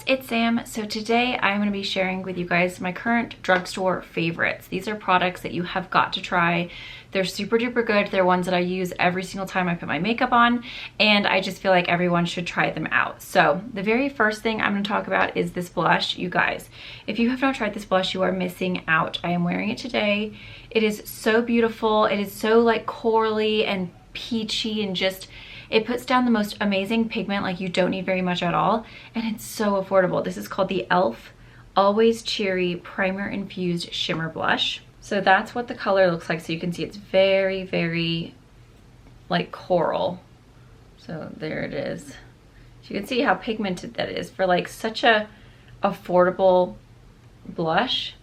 it's Sam. So today I'm going to be sharing with you guys my current drugstore favorites. These are products that you have got to try. They're super duper good. They're ones that I use every single time I put my makeup on, and I just feel like everyone should try them out. So the very first thing I'm going to talk about is this blush. You guys, if you have not tried this blush, you are missing out. I am wearing it today. It is so beautiful. It is so like corally and peachy, and just it puts down the most amazing pigment. Like, you don't need very much at all, and it's so affordable. This is called the e.l.f. Always Cheery Primer Infused Shimmer Blush. So that's what the color looks like. So you can see it's very, very like coral. So there it is. So you can see how pigmented that is for like such a affordable blush.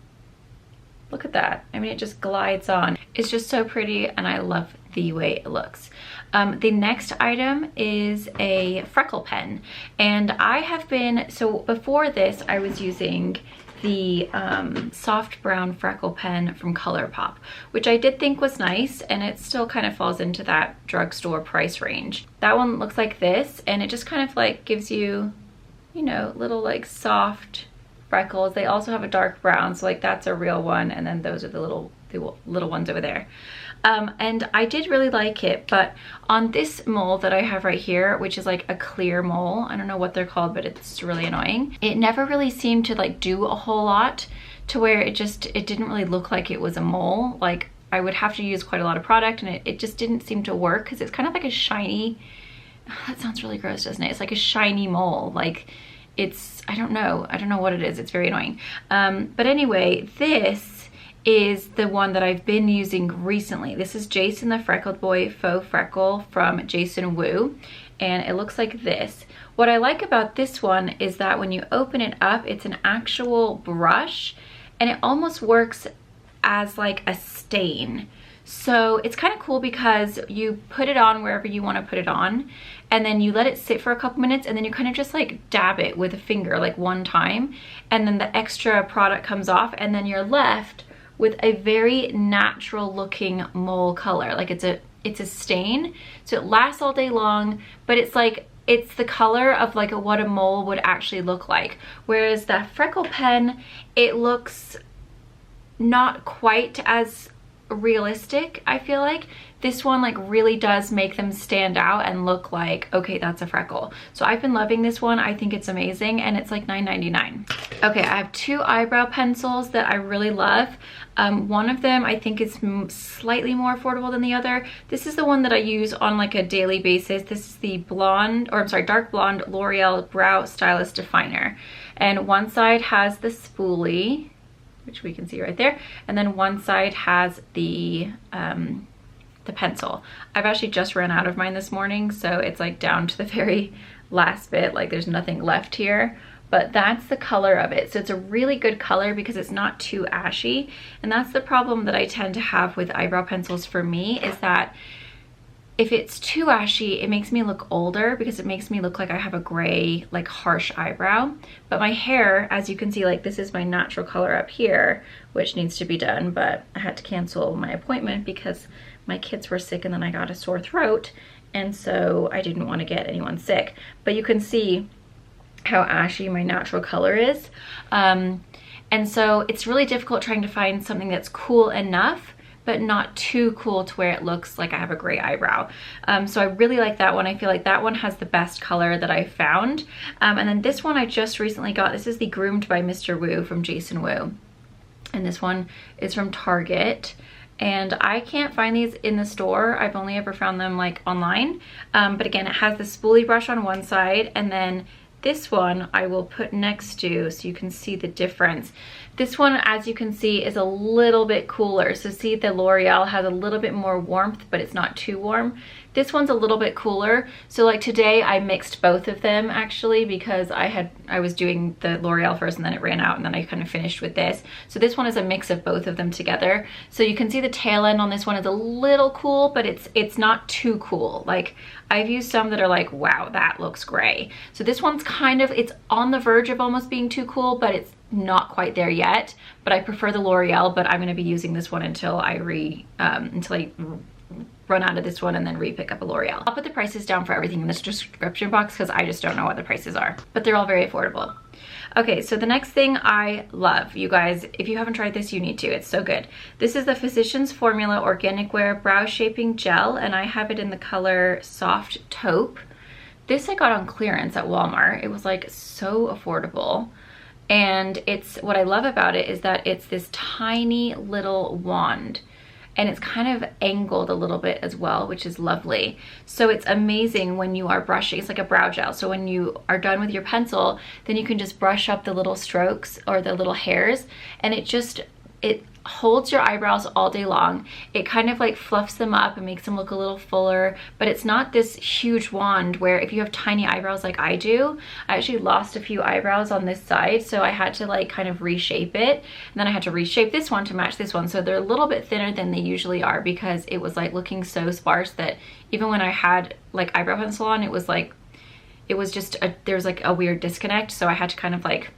Look at that. I mean, it just glides on. It's just so pretty, and I love the way it looks. The next item is a Freckle Pen, and I have been, so before this I was using the soft brown Freckle Pen from ColourPop, which I did think was nice, and it still kind of falls into that drugstore price range. That one looks like this, and it just kind of like gives you, you know, little like soft freckles. They also have a dark brown, so like that's a real one, and then those are the little ones over there. And I did really like it, but on this mole that I have right here, which is like a clear mole, I don't know what they're called, but it's really annoying. It never really seemed to like do a whole lot, to where it didn't really look like it was a mole. Like, I would have to use quite a lot of product, and it just didn't seem to work, because it's kind of like a shiny, that sounds really gross, doesn't it? It's like a shiny mole. Like, it's, I don't know what it is. It's very annoying. But anyway, this is the one that I've been using recently. This is Jason the Freckled Boy Faux Freckle from Jason Wu, and it looks like this. What I like about this one is that when you open it up, it's an actual brush, and it almost works as like a stain. So it's kind of cool because you put it on wherever you want to put it on, and then you let it sit for a couple minutes, and then you kind of just like dab it with a finger like one time, and then the extra product comes off, and then you're left with a very natural looking mole color. Like, it's a stain, so it lasts all day long, but it's like, it's the color of like what a mole would actually look like. Whereas that Freckle Pen, it looks not quite as realistic, I feel like. This one like really does make them stand out and look like, okay, that's a freckle. So I've been loving this one. I think it's amazing, and it's like $9.99. Okay, I have two eyebrow pencils that I really love. One of them I think is slightly more affordable than the other. This is the one that I use on like a daily basis. This is the dark blonde L'Oreal Brow Stylist Definer. And one side has the spoolie, which we can see right there, and then one side has the pencil. I've actually just ran out of mine this morning, so it's like down to the very last bit, like there's nothing left here, but that's the color of it. So it's a really good color because it's not too ashy, and that's the problem that I tend to have with eyebrow pencils for me, is that if it's too ashy, it makes me look older, because it makes me look like I have a gray, like harsh eyebrow. But my hair, as you can see, like this is my natural color up here, which needs to be done, but I had to cancel my appointment because my kids were sick, and then I got a sore throat, and so I didn't want to get anyone sick. But you can see how ashy my natural color is. And so it's really difficult trying to find something that's cool enough, but not too cool to where it looks like I have a gray eyebrow. So I really like that one. I feel like that one has the best color that I found. And then this one I just recently got. This is the Groomed by Mr. Wu from Jason Wu. And this one is from Target. And I can't find these in the store. I've only ever found them like online. But again, it has the spoolie brush on one side, and then this one I will put next to so you can see the difference. This one, as you can see, is a little bit cooler. So see, the L'Oreal has a little bit more warmth, but it's not too warm. This one's a little bit cooler. So like today I mixed both of them actually, because I was doing the L'Oreal first, and then it ran out, and then I kind of finished with this. So this one is a mix of both of them together. So you can see the tail end on this one is a little cool, but it's not too cool. Like, I've used some that are like, wow, that looks gray. So this one's kind of, it's on the verge of almost being too cool, but it's not quite there yet. But I prefer the L'Oreal, but I'm going to be using this one until I run out of this one and then re-pick up a L'Oreal. I'll put the prices down for everything in this description box because I just don't know what the prices are, but they're all very affordable. Okay, so the next thing I love, you guys, if you haven't tried this, you need to. It's so good. This is the Physicians Formula Organic Wear Brow Shaping Gel, and I have it in the color Soft Taupe. This I got on clearance at Walmart. It was like so affordable. And it's, what I love about it is that it's this tiny little wand. And it's kind of angled a little bit as well, which is lovely. So it's amazing when you are brushing. It's like a brow gel. So when you are done with your pencil, then you can just brush up the little strokes or the little hairs, and it holds your eyebrows all day long. It kind of like fluffs them up and makes them look a little fuller, but it's not this huge wand where if you have tiny eyebrows like I do, I actually lost a few eyebrows on this side, so I had to like kind of reshape it, and then I had to reshape this one to match this one, so they're a little bit thinner than they usually are because it was like looking so sparse that even when I had like eyebrow pencil on, it was just there was like a weird disconnect, so I had to kind of like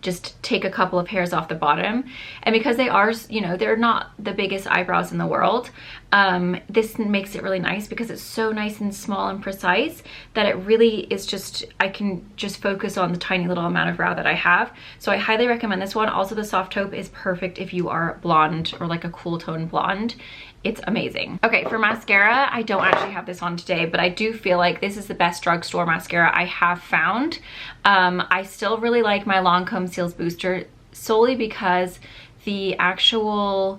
just take a couple of hairs off the bottom. And because they are, you know, they're not the biggest eyebrows in the world, this makes it really nice because it's so nice and small and precise that it really is just, I can just focus on the tiny little amount of brow that I have. So I highly recommend this one. Also, the Soft Taupe is perfect if you are blonde or like a cool tone blonde. It's amazing. Okay, for mascara, I don't actually have this on today, but I do feel like this is the best drugstore mascara I have found. I still really like my Lancome Seals Booster solely because the actual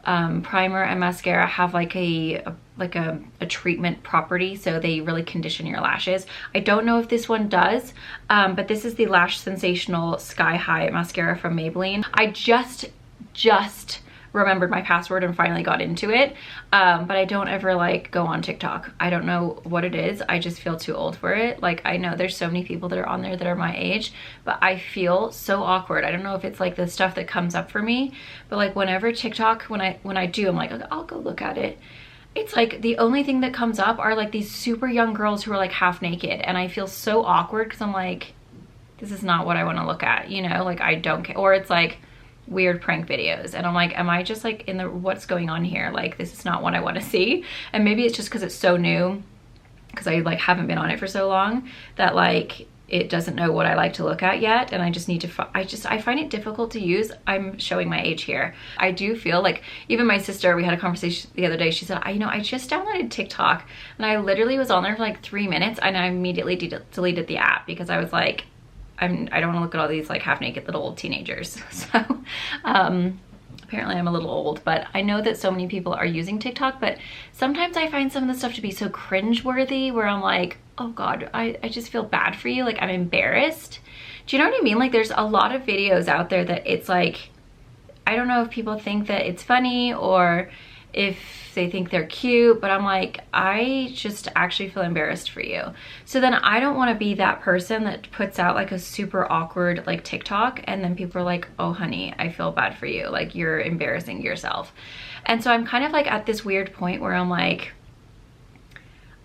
primer and mascara have like a treatment property, so they really condition your lashes. I don't know if this one does, but this is the Lash Sensational Sky High mascara from Maybelline. I just remembered my password and finally got into it, but I don't ever like go on TikTok. I don't know what it is. I just feel too old for it. Like, I know there's so many people that are on there that are my age, but I feel so awkward. I don't know if it's like the stuff that comes up for me, but like whenever TikTok, when I do, I'm like, I'll go look at it. It's like the only thing that comes up are like these super young girls who are like half naked, and I feel so awkward because I'm like, this is not what I want to look at, you know? Like, I don't care. Or it's like weird prank videos, and I'm like, am I just like in the, what's going on here? Like, this is not what I want to see. And maybe it's just because it's so new, because I like haven't been on it for so long, that like it doesn't know what I like to look at yet, and I just need to I find it difficult to use. I'm showing my age here. I do feel like, even my sister, we had a conversation the other day, she said, you know, I just downloaded TikTok and I literally was on there for like 3 minutes and I immediately deleted the app because I was like, I don't want to look at all these like half naked little teenagers. So apparently I'm a little old, but I know that so many people are using TikTok, but sometimes I find some of the stuff to be so cringe-worthy where I'm like, oh God, I just feel bad for you. Like, I'm embarrassed. Do you know what I mean? Like, there's a lot of videos out there that it's like, I don't know if people think that it's funny or if they think they're cute, but I'm like, I just actually feel embarrassed for you. So then I don't want to be that person that puts out like a super awkward like TikTok and then people are like, oh honey, I feel bad for you, like you're embarrassing yourself. And so I'm kind of like at this weird point where I'm like,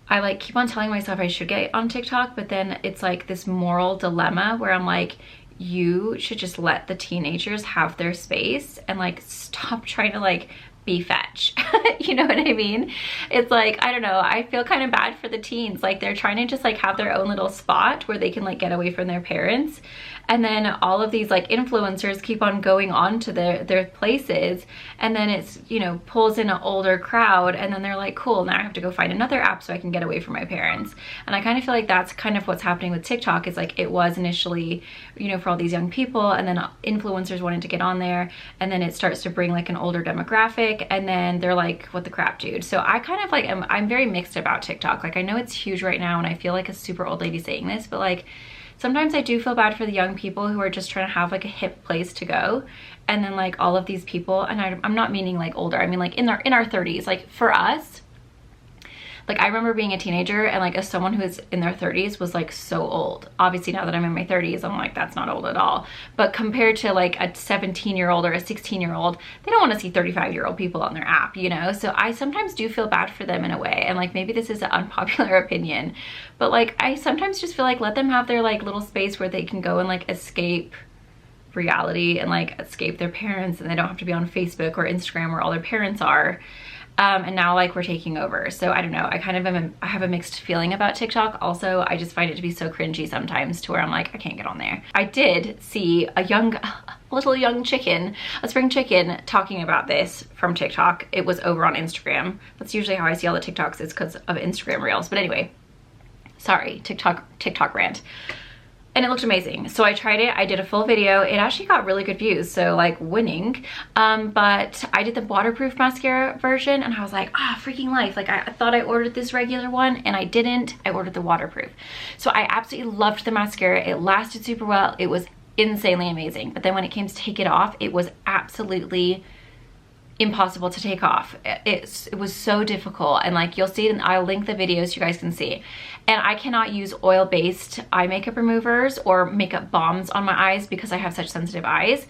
I like keep on telling myself I should get on TikTok, but then it's like this moral dilemma where I'm like, you should just let the teenagers have their space and like stop trying to like be fetch. You know what I mean? It's like, I don't know, I feel kind of bad for the teens. Like, they're trying to just like have their own little spot where they can like get away from their parents, and then all of these like influencers keep on going on to their places, and then it's, you know, pulls in an older crowd, and then they're like, cool, now I have to go find another app so I can get away from my parents. And I kind of feel like that's kind of what's happening with TikTok. Is like, it was initially, you know, for all these young people, and then influencers wanted to get on there, and then it starts to bring like an older demographic, and then they're like, what the crap, dude? So I kind of like I'm very mixed about TikTok. Like, I know it's huge right now and I feel like a super old lady saying this, but like sometimes I do feel bad for the young people who are just trying to have like a hip place to go, and then like all of these people, and I'm not meaning like older, I mean like in our 30s. Like, for us, like I remember being a teenager and like as someone who is in their 30s was like so old. Obviously now that I'm in my 30s, I'm like, that's not old at all. But compared to like a 17-year-old or a 16-year-old, they don't want to see 35-year-old people on their app, you know? So I sometimes do feel bad for them in a way. And like, maybe this is an unpopular opinion, but like I sometimes just feel like, let them have their like little space where they can go and like escape reality and like escape their parents, and they don't have to be on Facebook or Instagram where all their parents are. and now like we're taking over. So I don't know, I kind of I have a mixed feeling about TikTok. Also, I just find it to be so cringy sometimes to where I'm like, I can't get on there. I did see a little young chicken, a spring chicken, talking about this from TikTok. It was over on Instagram. That's usually how I see all the TikToks, is because of Instagram Reels. But anyway, sorry, TikTok rant. And it looked amazing. So I tried it, I did a full video. It actually got really good views, so like winning. But I did the waterproof mascara version and I was like, freaking life. Like I thought I ordered this regular one and I didn't. I ordered the waterproof. So I absolutely loved the mascara. It lasted super well. It was insanely amazing. But then when it came to take it off, it was absolutely impossible to take off. It was so difficult, and like you'll see it, and I'll link the video so you guys can see. And I cannot use oil-based eye makeup removers or makeup bombs on my eyes because I have such sensitive eyes.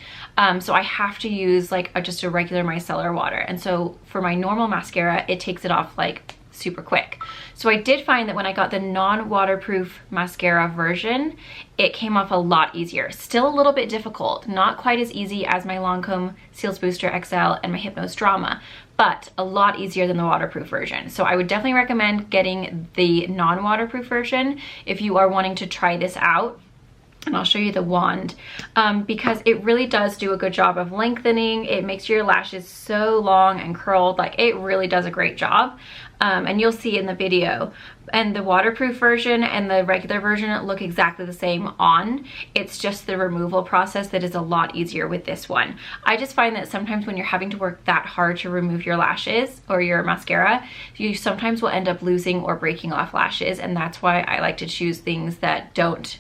So I have to use like just a regular micellar water. And so for my normal mascara, it takes it off like super quick. So I did find that when I got the non-waterproof mascara version, it came off a lot easier. Still a little bit difficult, not quite as easy as my Lancome Cils Booster XL and my Hypnose Drama, but a lot easier than the waterproof version. So I would definitely recommend getting the non-waterproof version if you are wanting to try this out. And I'll show you the wand because it really does do a good job of lengthening. It makes your lashes so long and curled. Like it really does a great job. And you'll see in the video. And the waterproof version and the regular version look exactly the same on. It's just the removal process that is a lot easier with this one. I just find that sometimes when you're having to work that hard to remove your lashes or your mascara, you sometimes will end up losing or breaking off lashes. And that's why I like to choose things that don't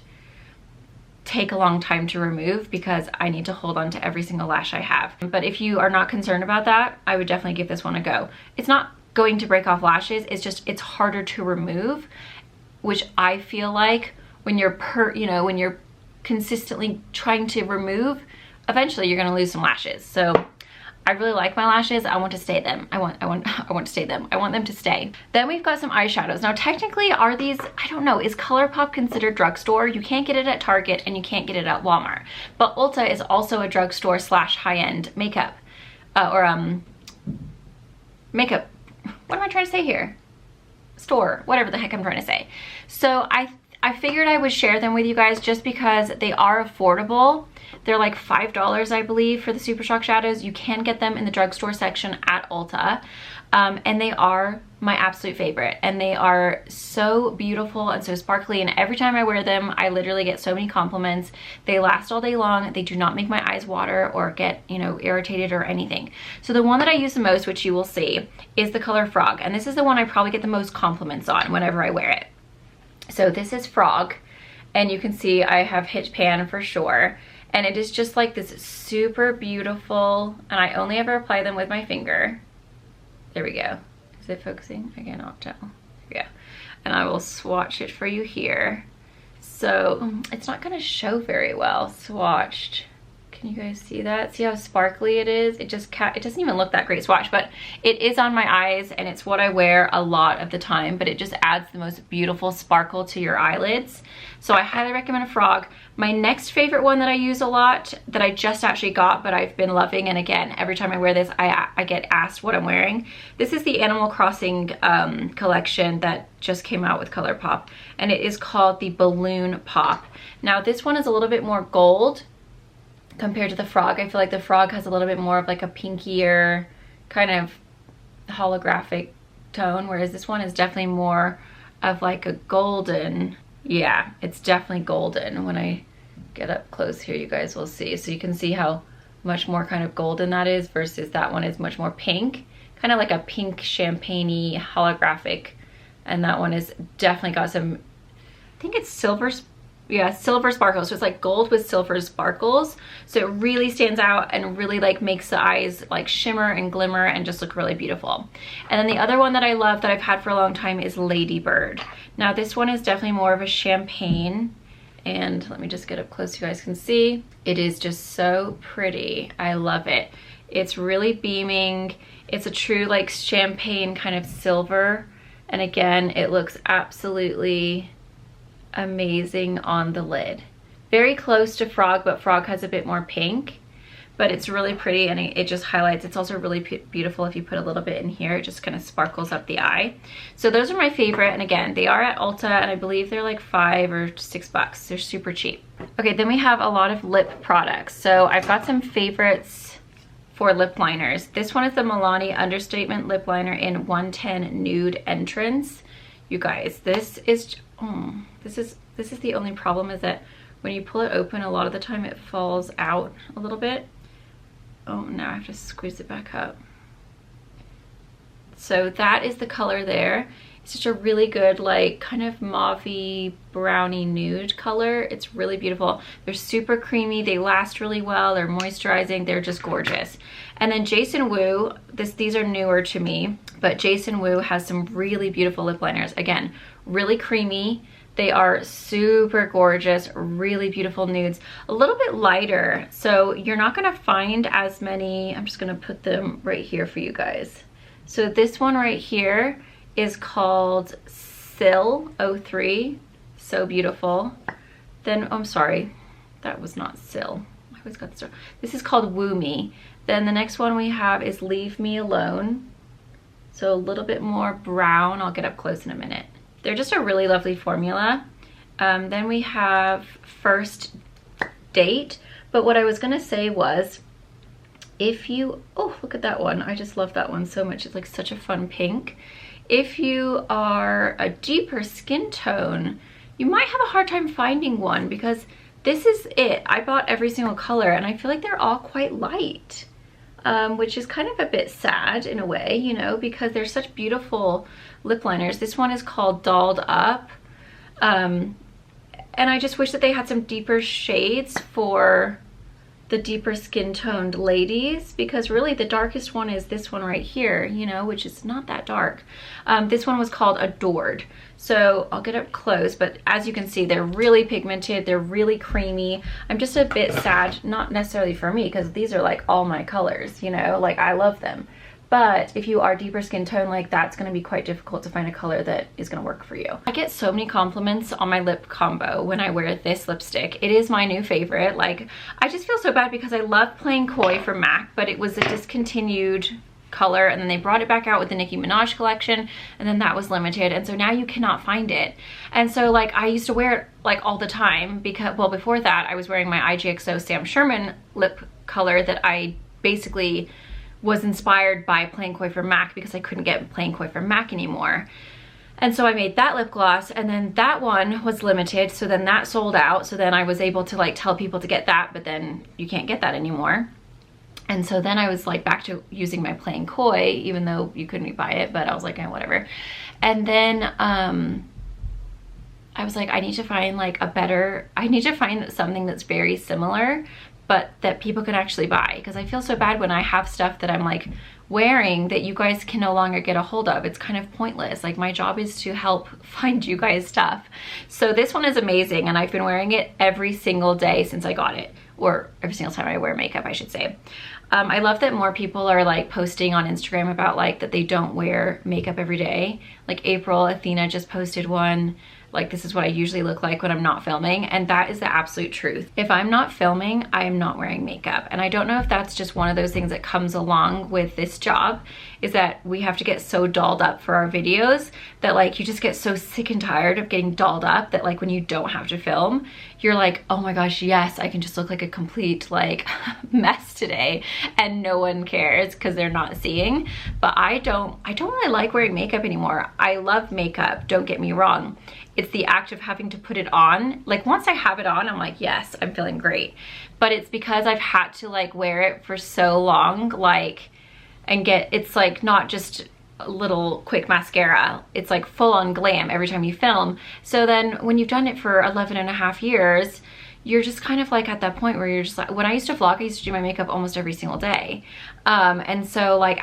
take a long time to remove, because I need to hold on to every single lash I have. But if you are not concerned about that, I would definitely give this one a go. It's not going to break off lashes, it's harder to remove, which I feel like when you're when you're consistently trying to remove, eventually you're going to lose some lashes. So I really like my lashes. I want to stay them. I want to stay them. I want them to stay. Then we've got some eyeshadows. Now technically are these, I don't know, is ColourPop considered drugstore? You can't get it at Target and you can't get it at Walmart. But Ulta is also a drugstore slash high-end makeup makeup. What am I trying to say here? Store, whatever the heck I'm trying to say. So I figured I would share them with you guys just because they are affordable. They're like $5, I believe, for the Super Shock shadows. You can get them in the drugstore section at Ulta. And they are my absolute favorite. And they are so beautiful and so sparkly. And every time I wear them, I literally get so many compliments. They last all day long. They do not make my eyes water or get, irritated or anything. So the one that I use the most, which you will see, is the color Frog. And this is the one I probably get the most compliments on whenever I wear it. So this is Frog. And you can see I have hit pan for sure. And it is just like this super beautiful, and I only ever apply them with my finger. There we go. Is it focusing? I cannot tell. Yeah. And I will swatch it for you here. So it's not gonna show very well swatched. Can you guys see that? See how sparkly it is? It doesn't even look that great swatch, but it is on my eyes and it's what I wear a lot of the time, but it just adds the most beautiful sparkle to your eyelids. So I highly recommend a Frog. My next favorite one that I use a lot, that I just actually got, but I've been loving, and again, every time I wear this, I get asked what I'm wearing. This is the Animal Crossing collection that just came out with ColourPop, and it is called the Balloon Pop. Now this one is a little bit more gold compared to the Frog. I feel like the Frog has a little bit more of like a pinkier kind of holographic tone, whereas this one is definitely more of like a golden. Yeah, it's definitely golden. When I get up close here, you guys will see. So you can see how much more kind of golden that is versus that one is much more pink, kind of like a pink champagne-y holographic. And that one is definitely got some, I think it's silver sparkles. So it's like gold with silver sparkles. So it really stands out and really like makes the eyes like shimmer and glimmer and just look really beautiful. And then the other one that I love that I've had for a long time is Ladybird. Now this one is definitely more of a champagne, and let me just get up close so you guys can see. It is just so pretty. I love it. It's really beaming. It's a true like champagne kind of silver. And again, it looks absolutely amazing on the lid. Very close to Frog, but Frog has a bit more pink. but it's really pretty and it just highlights. It's also really beautiful if you put a little bit in here. It just kind of sparkles up the eye. So those are my favorite, and again, they are at Ulta, and I believe they're like $5 or $6. They're super cheap. Okay, then we have a lot of lip products. So I've got some favorites for lip liners. This one is the Milani Understatement Lip Liner in 110 Nude Entrance. You guys, this is the only problem, is that when you pull it open, a lot of the time it falls out a little bit. Oh, now I have to squeeze it back up. So that is the color there. It's just a really good, like, kind of mauvey, browny nude color. It's really beautiful. They're super creamy. They last really well. They're moisturizing. They're just gorgeous. And then Jason Wu, these are newer to me, but Jason Wu has some really beautiful lip liners. Again, really creamy. They are super gorgeous, really beautiful nudes, a little bit lighter. So you're not gonna find as many. I'm just gonna put them right here for you guys. So this one right here is called Sill 03, so beautiful. Then, oh, I'm sorry, that was not Sill. I always got this wrong. This is called Woo Me. Then the next one we have is Leave Me Alone. So a little bit more brown. I'll get up close in a minute. They're just a really lovely formula. Then we have First Date. But what I was gonna say was, if you, oh, look at that one. I just love that one so much. It's like such a fun pink. If you are a deeper skin tone, you might have a hard time finding one, because this is it. I bought every single color and I feel like they're all quite light, which is kind of a bit sad in a way, you know, because they're such beautiful lip liners. This one is called Dolled Up. And I just wish that they had some deeper shades for the deeper skin toned ladies, because really the darkest one is this one right here, you know, which is not that dark. This one was called Adored. So I'll get up close, but as you can see, they're really pigmented, they're really creamy. I'm just a bit sad, not necessarily for me, because these are like all my colors, you know, like I love them. But if you are deeper skin tone, like that's gonna be quite difficult to find a color that is gonna work for you. I get so many compliments on my lip combo when I wear this lipstick. It is my new favorite. Like, I just feel so bad because I love Plain Koi from MAC, but it was a discontinued color, and then they brought it back out with the Nicki Minaj collection, and then that was limited, and so now you cannot find it. And so like I used to wear it like all the time, because, well, before that I was wearing my IGXO Sam Schuerman lip color that I basically was inspired by Plain Koi from MAC, because I couldn't get Plain Koi from MAC anymore. And so I made that lip gloss, and then that one was limited, so then that sold out. So then I was able to like tell people to get that, but then you can't get that anymore. And so then I was like back to using my Plain Koi, even though you couldn't buy it, but I was like, eh, whatever. And then I was like, I need to find like I need to find something that's very similar, but that people can actually buy, because I feel so bad when I have stuff that I'm like wearing that you guys can no longer get a hold of. It's kind of pointless. Like, my job is to help find you guys stuff. So this one is amazing, and I've been wearing it every single day since I got it, or every single time I wear makeup, I should say. I love that more people are like posting on Instagram about like that they don't wear makeup every day. Like April, Athena just posted one, like, this is what I usually look like when I'm not filming, and that is the absolute truth. If I'm not filming, I am not wearing makeup. And I don't know if that's just one of those things that comes along with this job, is that we have to get so dolled up for our videos that like you just get so sick and tired of getting dolled up that like when you don't have to film, you're like, oh my gosh, yes, I can just look like a complete like mess today, and no one cares because they're not seeing. But I don't really like wearing makeup anymore. I love makeup, don't get me wrong. It's the act of having to put it on. Like, once I have it on, I'm like, yes, I'm feeling great. But it's because I've had to like wear it for so long, like, and it's like not just a little quick mascara. It's like full on glam every time you film. So then when you've done it for 11.5 years, you're just kind of like at that point where you're just like, when I used to vlog, I used to do my makeup almost every single day. And so like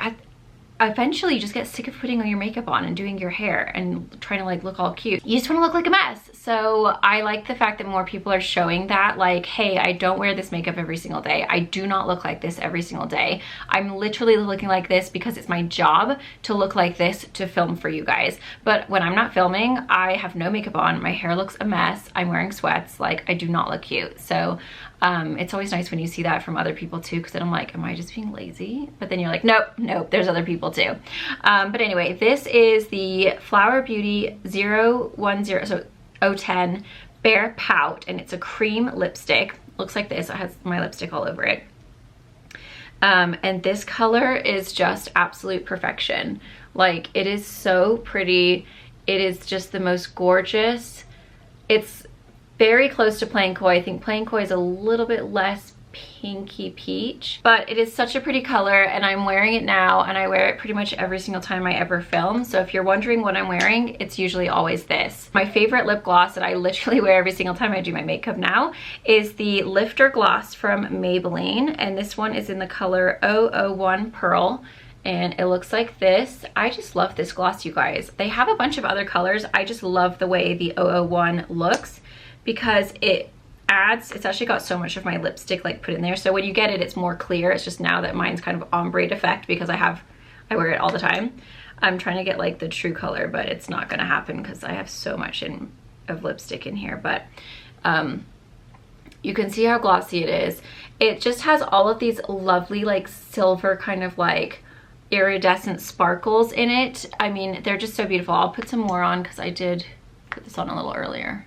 eventually you just get sick of putting all your makeup on and doing your hair and trying to like look all cute. You just want to look like a mess. So I like the fact that more people are showing that, like, hey, I don't wear this makeup every single day. I do not look like this every single day. I'm literally looking like this because it's my job to look like this to film for you guys. But when I'm not filming, I have no makeup on. My hair looks a mess. I'm wearing sweats. Like, I do not look cute. So It's always nice when you see that from other people too, because then I'm like, am I just being lazy? But then you're like, nope, nope, there's other people too. But anyway, this is the Flower Beauty 010 Bare Pout, and it's a cream lipstick. Looks like this. It has my lipstick all over it. And this color is just absolute perfection. Like, it is so pretty. It is just the most gorgeous. It's very close to Plain Koi. I think Plain Koi is a little bit less pinky peach, but it is such a pretty color, and I'm wearing it now, and I wear it pretty much every single time I ever film. So if you're wondering what I'm wearing, it's usually always this. My favorite lip gloss that I literally wear every single time I do my makeup now is the Lifter Gloss from Maybelline, and this one is in the color 001 Pearl. And it looks like this. I just love this gloss, you guys. They have a bunch of other colors. I just love the way the 001 looks, because it's actually got so much of my lipstick like put in there. So when you get it, it's more clear. It's just now that mine's kind of ombre effect because I wear it all the time. I'm trying to get like the true color, but it's not gonna happen because I have so much of lipstick in here. But you can see how glossy it is. It just has all of these lovely like silver kind of like iridescent sparkles in it. I mean, they're just so beautiful. I'll put some more on because I did put this on a little earlier.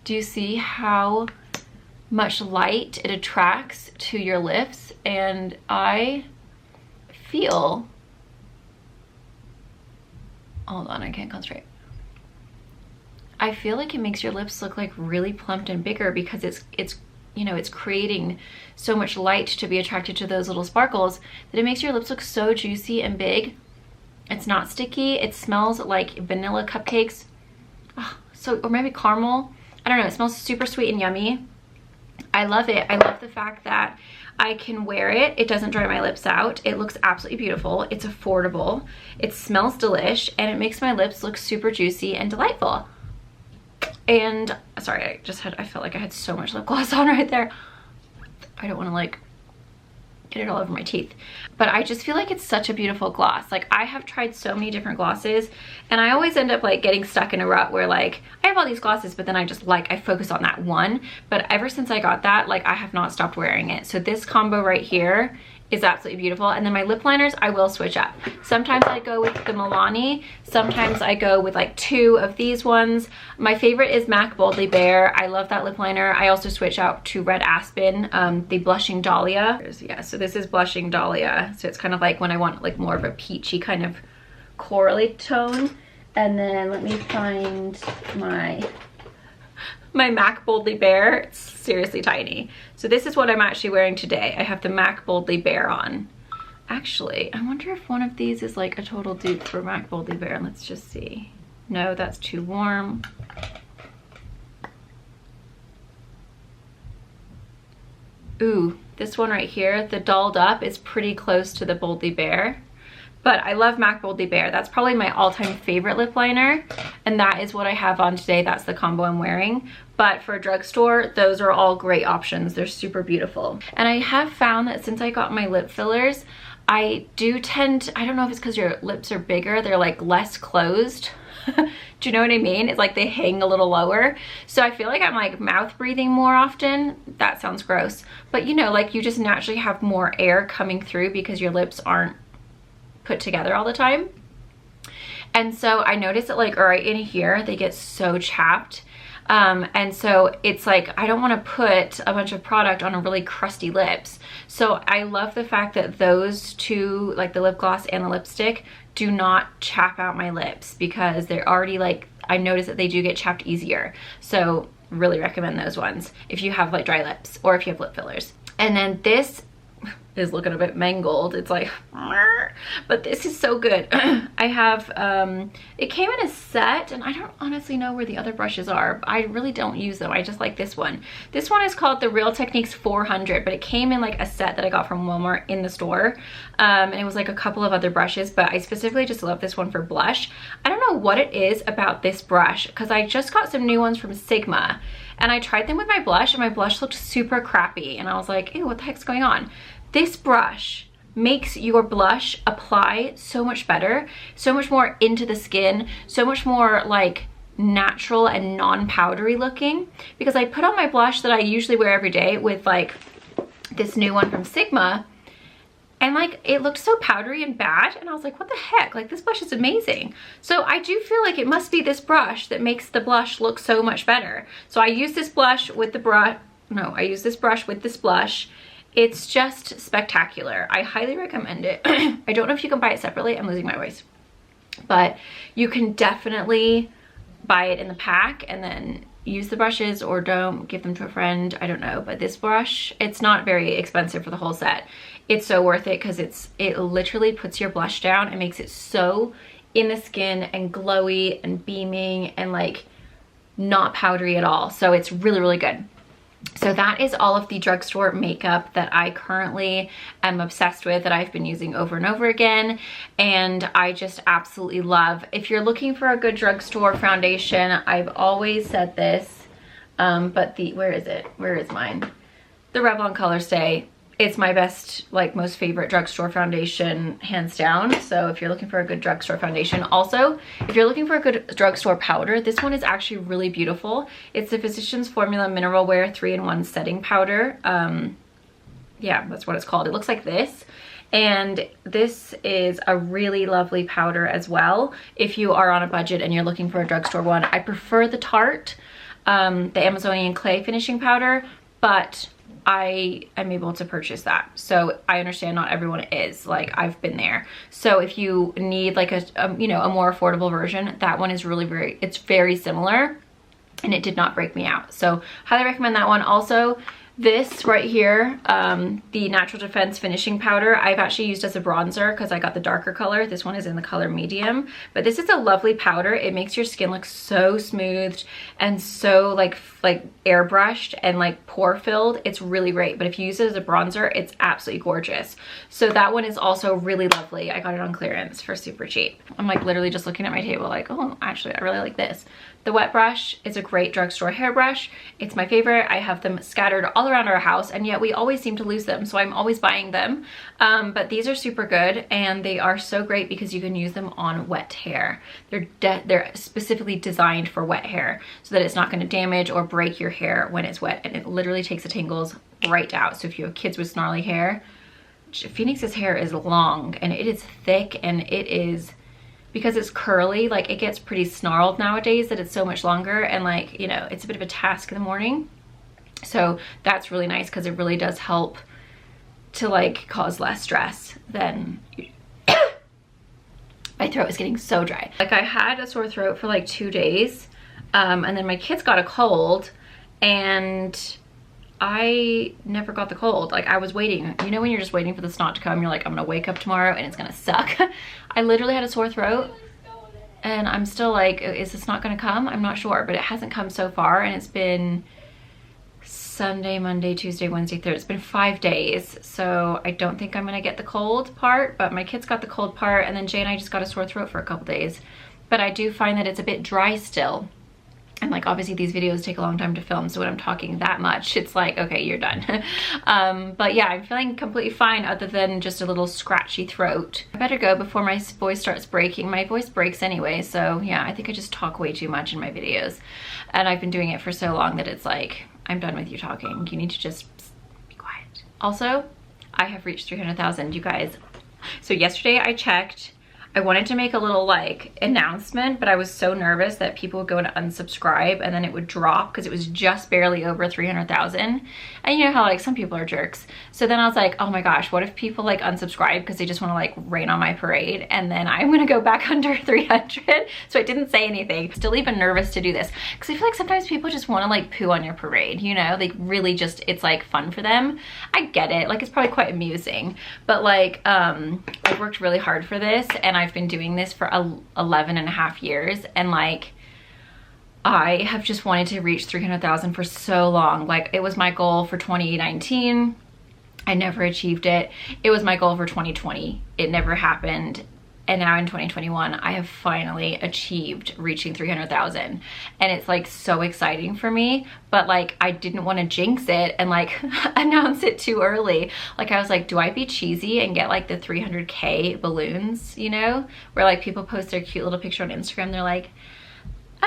Do you see how much light it attracts to your lips? And I feel, hold on, I can't concentrate. I feel like it makes your lips look like really plumped and bigger because it's you know, it's creating so much light to be attracted to those little sparkles that it makes your lips look so juicy and big. It's not sticky. It smells like vanilla cupcakes. Oh, or maybe caramel. I don't know, it smells super sweet and yummy. I love it. I love the fact that I can wear it. It doesn't dry my lips out. It looks absolutely beautiful. It's affordable. It smells delish, and it makes my lips look super juicy and delightful. And sorry, I felt like I had so much lip gloss on right there. I don't want to like get it all over my teeth, but I just feel like it's such a beautiful gloss. Like, I have tried so many different glosses, and I always end up like getting stuck in a rut where like I have all these glosses, but then I focus on that one. But ever since I got that, like, I have not stopped wearing it. So this combo right here is absolutely beautiful. And then my lip liners, I will switch up. Sometimes I go with the Milani. Sometimes I go with like 2 of these ones. My favorite is MAC Boldly Bare. I love that lip liner. I also switch out to Red Aspen, the Blushing Dahlia. Yeah, so this is Blushing Dahlia. So it's kind of like when I want like more of a peachy kind of corally tone. And then let me find my MAC Boldly Bare. It's seriously tiny. So this is what I'm actually wearing today. I have the MAC Boldly Bare on. Actually, I wonder if one of these is like a total dupe for MAC Boldly Bare. Let's just see. No, that's too warm. Ooh, this one right here, the Dolled Up, is pretty close to the Boldly Bare. But I love MAC Boldly Bare. That's probably my all-time favorite lip liner. And that is what I have on today. That's the combo I'm wearing. But for a drugstore, those are all great options. They're super beautiful. And I have found that since I got my lip fillers, I do tend, I don't know if it's because your lips are bigger, they're like less closed. Do you know what I mean? It's like they hang a little lower. So I feel like I'm like mouth breathing more often. That sounds gross. But you know, like you just naturally have more air coming through because your lips aren't put together all the time. And so I noticed that like right in here they get so chapped, and so it's like I don't want to put a bunch of product on a really crusty lips. So I love the fact that those two, like the lip gloss and the lipstick, do not chap out my lips because they're already like, I noticed that they do get chapped easier. So really recommend those ones if you have like dry lips or if you have lip fillers. And then this is looking a bit mangled. It's like, but this is so good. I have, it came in a set, and I don't honestly know where the other brushes are. I really don't use them. I just like this one. This one is called the Real Techniques 400, but it came in like a set that I got from Walmart in the store. And it was like a couple of other brushes, but I specifically just love this one for blush. I don't know what it is about this brush, because I just got some new ones from Sigma, and I tried them with my blush, and my blush looked super crappy, and I was like, ew, what the heck's going on? This brush makes your blush apply so much better, so much more into the skin, so much more like natural and non-powdery looking, because I put on my blush that I usually wear every day with like this new one from Sigma, and like it looked so powdery and bad, and I was like, what the heck, like this blush is amazing. So I do feel like it must be this brush that makes the blush look so much better. So I use this blush with the brush, no, I use this brush with this blush. It's just spectacular. I highly recommend it. I don't know if you can buy it separately, I'm losing my voice, but you can definitely buy it in the pack and then use the brushes, or don't, give them to a friend, I don't know. But this brush, it's not very expensive for the whole set. It's so worth it because it literally puts your blush down and makes it so in the skin and glowy and beaming and like not powdery at all. So it's really, really good. So that is all of the drugstore makeup that I currently am obsessed with, that I've been using over and over again, and I just absolutely love. If you're looking for a good drugstore foundation, I've always said this, but where is it? Where is mine? The Revlon Color Stay. It's my best, like most favorite drugstore foundation, hands down. So if you're looking for a good drugstore foundation, also, if you're looking for a good drugstore powder, this one is actually really beautiful. It's the Physicians Formula Mineral Wear 3-in-1 Setting Powder. Yeah, that's what it's called. It looks like this. And this is a really lovely powder as well. If you are on a budget and you're looking for a drugstore one, I prefer the Tarte, the Amazonian Clay Finishing Powder, but I am able to purchase that. So I understand not everyone is, like I've been there. So if you need like a you know, a more affordable version, that one is really it's very similar, and it did not break me out. So highly recommend that one. Also, this right here, the Natural Defense Finishing Powder, I've actually used as a bronzer because I got the darker color. This one is in the color medium, but this is a lovely powder. It makes your skin look so smoothed and so like airbrushed and like pore filled. It's really great. But if you use it as a bronzer, it's absolutely gorgeous. So that one is also really lovely. I got it on clearance for super cheap. I'm like literally just looking at my table like, oh, actually I really like this. The wet brush is a great drugstore hairbrush. It's my favorite. I have them scattered all around our house, and yet we always seem to lose them, so I'm always buying them. But these are super good, and they are so great because you can use them on wet hair. They're specifically designed for wet hair so that it's not going to damage or break your hair when it's wet, and it literally takes the tangles right out. So if you have kids with snarly hair, Phoenix's hair is long and it is thick, and it is, because it's curly, like it gets pretty snarled nowadays that it's so much longer, and like, you know, it's a bit of a task in the morning. So that's really nice because it really does help to like cause less stress than my throat is getting so dry. Like I had a sore throat for like 2 days, and then my kids got a cold, and I never got the cold. Like I was waiting, you know, when you're just waiting for the snot to come, you're like, I'm gonna wake up tomorrow and it's gonna suck. I literally had a sore throat, and I'm still like, is this not gonna come? I'm not sure, but it hasn't come so far, and it's been Sunday, Monday, Tuesday, Wednesday, Thursday. It's been 5 days, so I don't think I'm gonna get the cold part, but my kids got the cold part, and then Jay and I just got a sore throat for a couple days. But I do find that it's a bit dry still. And like obviously these videos take a long time to film, so when I'm talking that much, it's like, okay, you're done. But yeah, I'm feeling completely fine other than just a little scratchy throat. I better go before my voice starts breaking. My voice breaks anyway, so yeah, I think I just talk way too much in my videos. And I've been doing it for so long that it's like, I'm done with you talking. You need to just be quiet. Also, I have reached 300,000, you guys. So yesterday I checked. I wanted to make a little like announcement, but I was so nervous that people would go and unsubscribe and then it would drop because it was just barely over 300,000. And you know how like some people are jerks. So then I was like, oh my gosh, what if people like unsubscribe because they just want to like rain on my parade, and then I'm gonna go back under 300. So I didn't say anything. Still even nervous to do this because I feel like sometimes people just want to like poo on your parade, you know, like really just, it's like fun for them. I get it, like it's probably quite amusing, but like I've worked really hard for this, and I've been doing this for 11 and a half years, and like I have just wanted to reach 300,000 for so long. Like it was my goal for 2019. I never achieved it. It was my goal for 2020. It never happened. And now in 2021, I have finally achieved reaching 300,000. And it's like so exciting for me, but like I didn't want to jinx it and like announce it too early. Like I was like, do I be cheesy and get like the 300K balloons, you know? Where like people post their cute little picture on Instagram. They're like,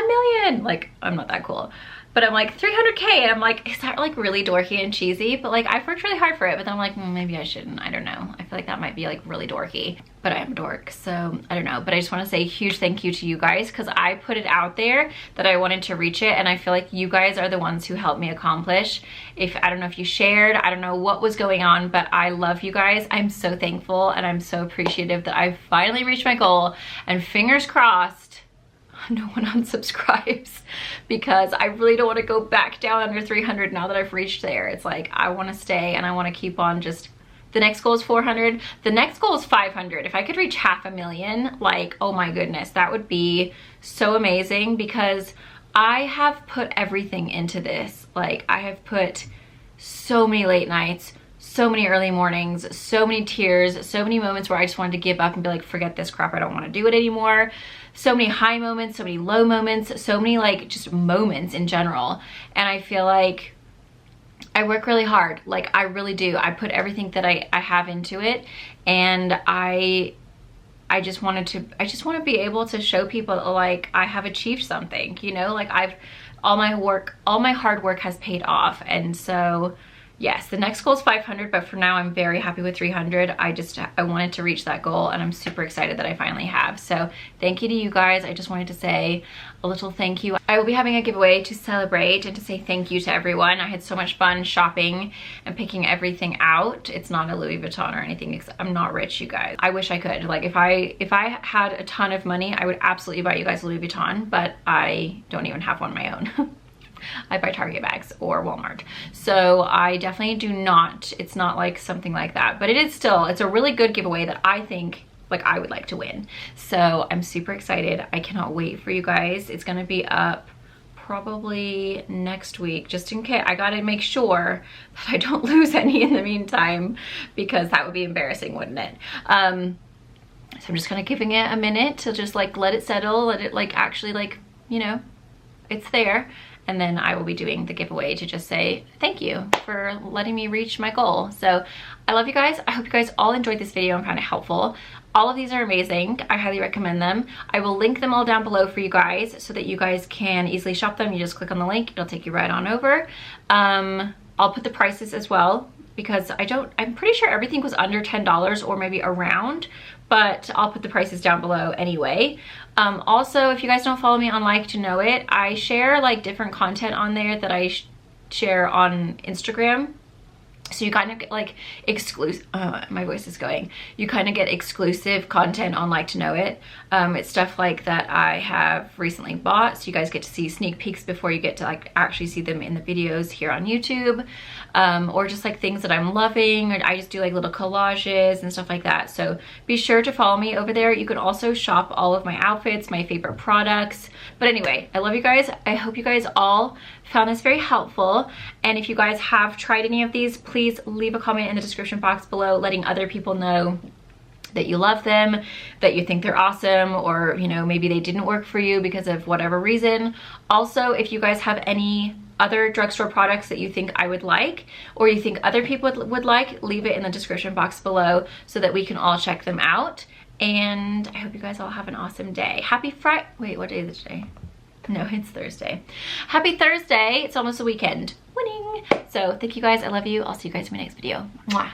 million. Like, I'm not that cool. But I'm like 300K, and I'm like, is that like really dorky and cheesy? But like, I've worked really hard for it, but then I'm like, maybe I shouldn't. I don't know. I feel like that might be like really dorky, but I am a dork, so I don't know. But I just want to say a huge thank you to you guys, because I put it out there that I wanted to reach it, and I feel like you guys are the ones who helped me accomplish. I don't know if you shared, I don't know what was going on, but I love you guys. I'm so thankful, and I'm so appreciative that I finally reached my goal, and fingers crossed no one unsubscribes, because I really don't want to go back down under 300 now that I've reached there. It's like, I want to stay, and I want to keep on. Just the next goal is 400. The next goal is 500. If I could reach 500,000, like, oh my goodness, that would be so amazing, because I have put everything into this. Like, I have put so many late nights, so many early mornings, so many tears, so many moments where I just wanted to give up and be like, forget this crap, I don't want to do it anymore. So many high moments, so many low moments, so many like just moments in general. And I feel like I work really hard. Like, I really do. I put everything that I have into it, and I just want to be able to show people like I have achieved something, you know, like all my hard work has paid off. And so yes, the next goal is 500, but for now I'm very happy with 300. I wanted to reach that goal, and I'm super excited that I finally have. So thank you to you guys. I just wanted to say a little thank you. I will be having a giveaway to celebrate and to say thank you to everyone. I had so much fun shopping and picking everything out. It's not a Louis Vuitton or anything, because I'm not rich, you guys. I wish I could. Like, if I had a ton of money, I would absolutely buy you guys Louis Vuitton, but I don't even have one of my own. I buy Target bags or Walmart. So I definitely do not, it's not like something like that, but it's a really good giveaway that I think like I would like to win. So I'm super excited. I cannot wait for you guys. It's gonna be up probably next week, just in case. I gotta make sure that I don't lose any in the meantime, because that would be embarrassing, wouldn't it? So I'm just kind of giving it a minute to just like let it settle, let it like actually like, you know, it's there. And then I will be doing the giveaway to just say thank you for letting me reach my goal. So I love you guys. I hope you guys all enjoyed this video and found it helpful. All of these are amazing. I highly recommend them. I will link them all down below for you guys so that you guys can easily shop them. You just click on the link, it'll take you right on over. I'll put the prices as well, because I'm pretty sure everything was under $10 or maybe around, but I'll put the prices down below anyway. Also, if you guys don't follow me on Like to Know It, I share like different content on there that I share on Instagram. So you kind of get like exclusive, my voice is going. You kind of get exclusive content on Like to Know It. It's stuff like that I have recently bought, so you guys get to see sneak peeks before you get to like actually see them in the videos here on YouTube. Or just like things that I'm loving, or I just do like little collages and stuff like that. So be sure to follow me over there. You can also shop all of my outfits, my favorite products. But anyway, I love you guys. I hope you guys all found this very helpful. And if you guys have tried any of these, please leave a comment in the description box below letting other people know that you love them, that you think they're awesome, or you know, maybe they didn't work for you because of whatever reason. Also, if you guys have any other drugstore products that you think I would like, or you think other people would like, leave it in the description box below so that we can all check them out. And I hope you guys all have an awesome day. Happy Friday. Wait, what day is it today? No, it's Thursday. Happy Thursday. It's almost the weekend. Winning. So thank you guys. I love you. I'll see you guys in my next video. Mwah.